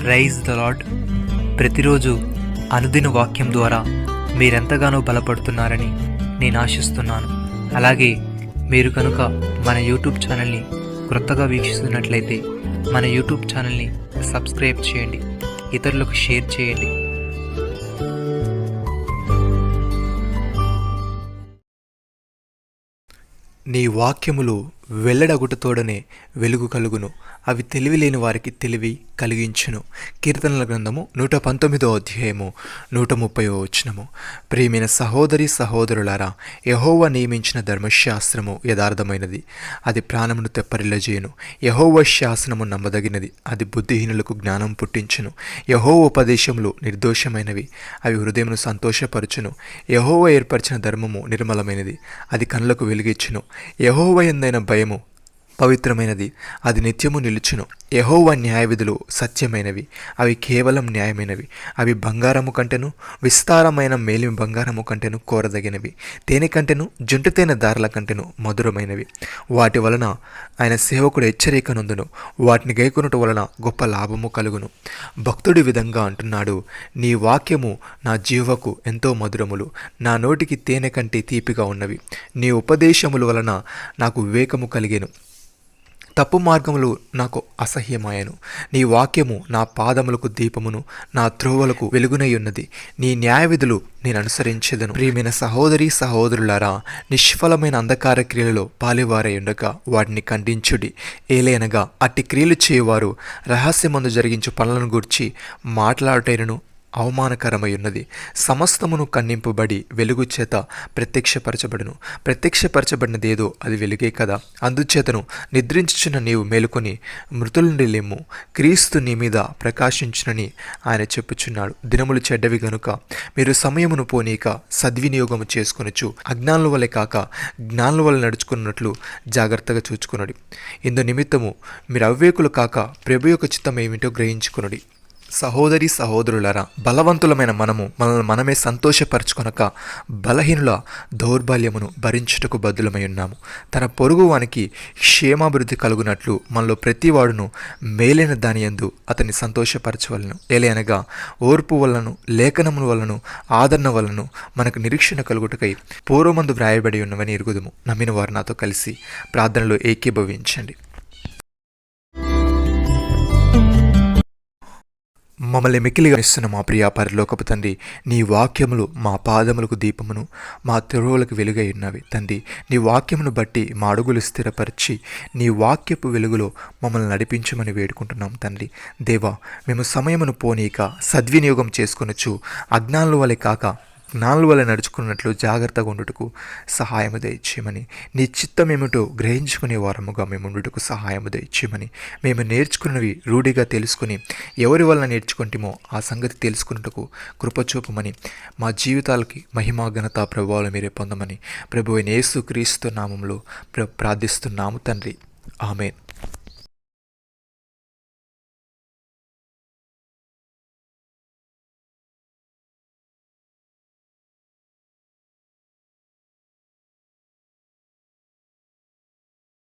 Praise the lord. ప్రతిరోజు అనుదిన వాక్యం ద్వారా మీరెంతగానో బలపడుతున్నారని నేను ఆశిస్తున్నాను. అలాగే మీరు కనుక మన యూట్యూబ్ ఛానల్ని క్రొత్తగా వీక్షిస్తున్నట్లయితే మన యూట్యూబ్ ఛానల్ని సబ్స్క్రైబ్ చేయండి, ఇతరులకు షేర్ చేయండి. నీ వాక్యములు వెల్లడగుటతోడనే వెలుగు కలుగును, అవి తెలివి లేని వారికి తెలివి కలిగించును. కీర్తనల గ్రంథము 119 అధ్యాయము 130 వచనము. ప్రియమైన సహోదరి సహోదరులారా, యెహోవా నియమించిన ధర్మశాస్త్రము యథార్థమైనది, అది ప్రాణమును తెప్పరిల్లజేయును. యెహోవా శాసనము నమ్మదగినది, అది బుద్ధిహీనులకు జ్ఞానం పుట్టించును. యెహోవా ఉపదేశములు నిర్దోషమైనవి, అవి హృదయమును సంతోషపరచును. యెహోవా ఏర్పరిచిన ధర్మము నిర్మలమైనది, అది కనులకు వెలుగిచ్చును. యెహోవా యందైన భయము పవిత్రమైనది, అది నిత్యము నిలుచును. యెహోవా న్యాయవిధులు సత్యమైనవి, అవి కేవలం న్యాయమైనవి. అవి బంగారము కంటెను విస్తారమైన మేలిమి బంగారము కంటెను కోరదగినవి, తేనె కంటెను జుంటుతేనె దారుల కంటెను మధురమైనవి. వాటి వలన ఆయన సేవకుడు హెచ్చరిక నొందును, వాటిని గైకొనుట వలన గొప్ప లాభము కలుగును. భక్తుడి విధంగా అంటున్నాడు, నీ వాక్యము నా జీవకు ఎంతో మధురములు, నా నోటికి తేనె కంటే తీపిగా ఉన్నవి. నీ ఉపదేశముల వలన నాకు వివేకము కలిగెను, తప్పు మార్గములు నాకు అసహ్యమాయను. నీ వాక్యము నా పాదములకు దీపమును, నా త్రోవలకు వెలుగునై ఉన్నది. నీ న్యాయవిధులు నేను అనుసరించెదను. ప్రియమైన సహోదరి సహోదరులారా, నిష్ఫలమైన అంధకార క్రియలలో పాలివారై ఉండగా వాటిని ఖండించుడి. ఏలైనగా అట్టి క్రియలు చేయువారు రహస్యమందు జరిగించు పనులను గూర్చి మాట్లాడుటైనను అవమానకరమై ఉన్నది. సమస్తమును ఖండింపబడి వెలుగు చేత ప్రత్యక్షపరచబడును. ప్రత్యక్షపరచబడినదేదో అది వెలుగే కదా. అందుచేతను నిద్రించుచున్న నీవు మేలుకొని మృతుల నుండి లెమ్ము, క్రీస్తు నీ మీద ప్రకాశించునని ఆయన చెప్పుచున్నాడు. దినములు చెడ్డవి గనుక మీరు సమయమును పోనీక సద్వినియోగము చేసుకొనొచ్చు. అజ్ఞానుల వలె కాక జ్ఞానుల వల్ల నడుచుకున్నట్లు జాగ్రత్తగా చూచుకొనుడి. ఇందు నిమిత్తము మీరు అవివేకులు కాక ప్రభు యొక్క చిత్తం ఏమిటో గ్రహించుకొనుడి. సహోదరి సహోదరులారా, బలవంతులమైన మనల్ని మనమే సంతోషపరచుకొనక బలహీనుల దౌర్బల్యమును భరించుటకు బద్దులమై ఉన్నాము. తన పొరుగు వానికి క్షేమాభివృద్ధి కలుగునట్లు మనలో ప్రతివాడును మేలైన దాని యందు అతన్ని సంతోషపరచవలను. ఏలైనగా ఓర్పు వలన లేఖనముల వలన ఆదరణ వలన మనకు నిరీక్షణ కలుగుటకై పూర్వమందు వ్రాయబడి ఉన్నవని ఎరుగుదుము. నమ్మిన వారు నాతో కలిసి ప్రార్థనలో ఏకీభవించండి. మమ్మల్ని మిక్కిలిగా ఇస్తున్న మా ప్రియా పరలోకపు తండ్రి, నీ వాక్యములు మా పాదములకు దీపమును, మా త్రోవలకు వెలుగై ఉన్నవి. తండ్రి, నీ వాక్యమును బట్టి మా అడుగులు స్థిరపరిచి నీ వాక్యపు వెలుగులో మమ్మల్ని నడిపించమని వేడుకుంటున్నాం. తండ్రి దేవా, మేము సమయమును పోనీక సద్వినియోగం చేసుకొనొచ్చు. అజ్ఞానుల వలె కాక జ్ఞానుల వల్ల నడుచుకున్నట్లు జాగ్రత్తగా ఉండుటకు సహాయము దయచేయమని, నీ చిత్తం ఏమిటో గ్రహించుకునే వారముగా మేము ఉండుటకు సహాయము దయచేయమని, మేము నేర్చుకున్నవి రూఢిగా తెలుసుకుని ఎవరి వల్ల నేర్చుకుంటామో ఆ సంగతి తెలుసుకున్నట్టుకు కృపచూపమని, మా జీవితాలకి మహిమా ఘనత ప్రభావాలు మీరే పొందమని ప్రభువైన యేసుక్రీస్తు నామములో ప్రార్థిస్తున్నాము తండ్రి. ఆమేన్.